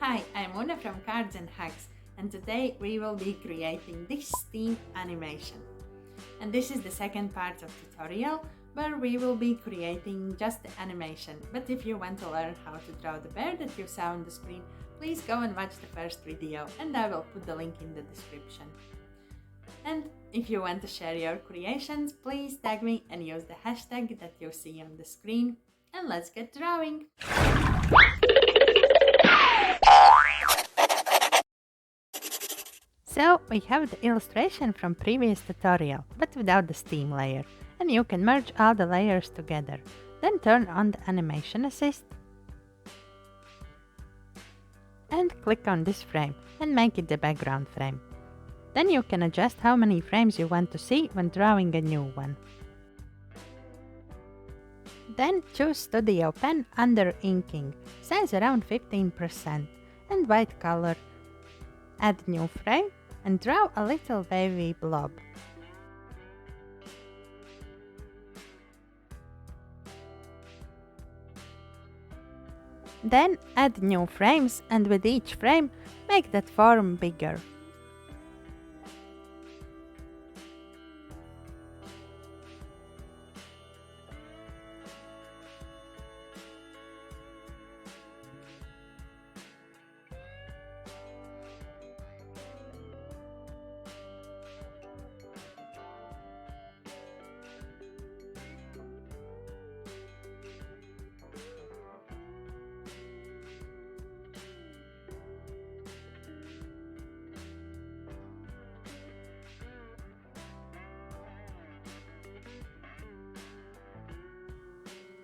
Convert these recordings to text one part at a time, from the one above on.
Hi, I'm Una from Cards and Hacks, and today we will be creating this theme animation. And this is the second part of tutorial where we will be creating just the animation. But if you want to learn how to draw the bear that you saw on the screen, please go and watch the first video and I will put the link in the description. And if you want to share your creations, please tag me and use the hashtag that you see on the screen. And let's get drawing! So we have the illustration from previous tutorial, but without the steam layer. And you can merge all the layers together. Then turn on the animation assist. And click on this frame and make it the background frame. Then you can adjust how many frames you want to see when drawing a new one. Then choose Studio Pen under inking, size around 15% and white color. Add new frame and draw a little wavy blob. Then add new frames and with each frame make that form bigger.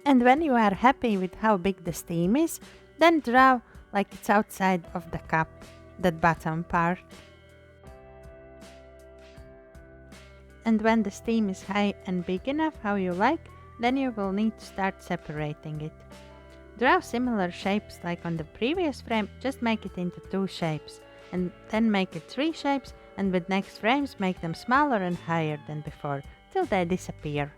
And when you are happy with how big the steam is, then draw like it's outside of the cup, that bottom part. And when the steam is high and big enough how you like, then you will need to start separating it. Draw similar shapes like on the previous frame, just make it into 2 shapes. And then make it 3 shapes, and with next frames make them smaller and higher than before, till they disappear.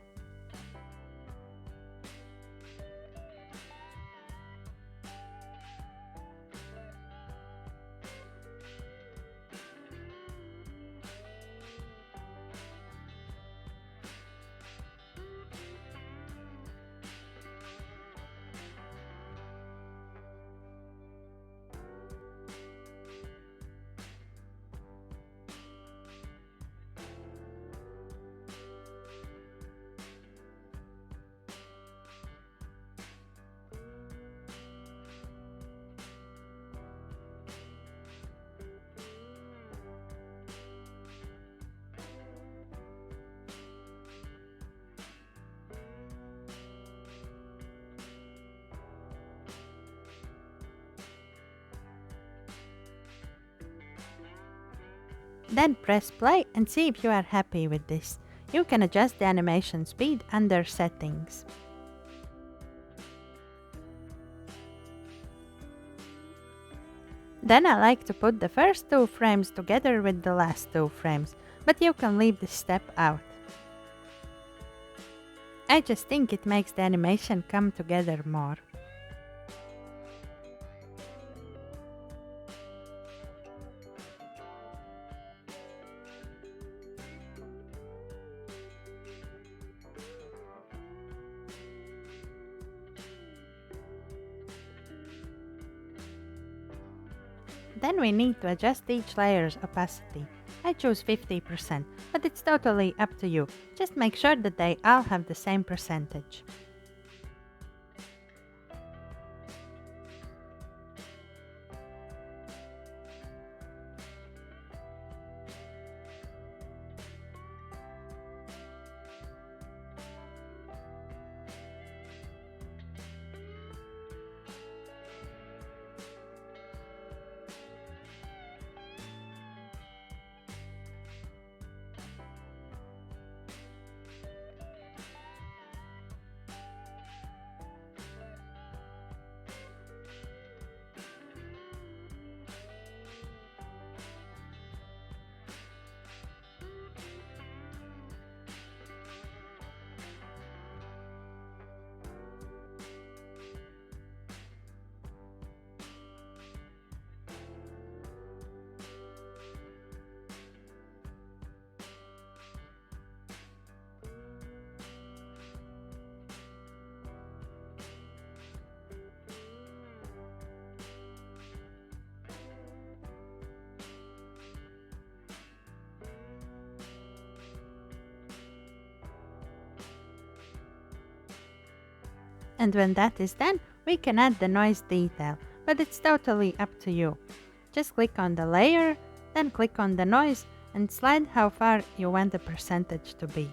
Then press play and see if you are happy with this. You can adjust the animation speed under settings. Then I like to put the first 2 frames together with the last 2 frames, but you can leave this step out. I just think it makes the animation come together more. Then we need to adjust each layer's opacity. I choose 50%, but it's totally up to you. Just make sure that they all have the same percentage. And when that is done, we can add the noise detail, but it's totally up to you. Just click on the layer, then click on the noise and slide how far you want the percentage to be.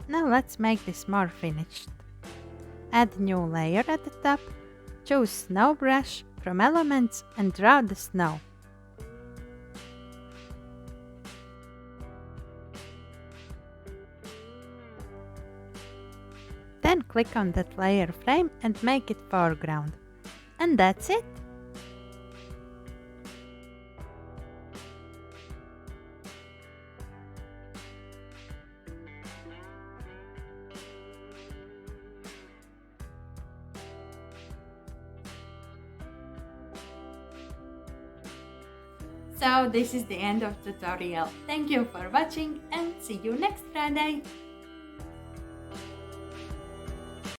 Now let's make this more finished. Add new layer at the top, choose Snow Brush from Elements and draw the snow. Then click on that layer frame and make it foreground. And that's it! So this is the end of tutorial. Thank you for watching and see you next Friday!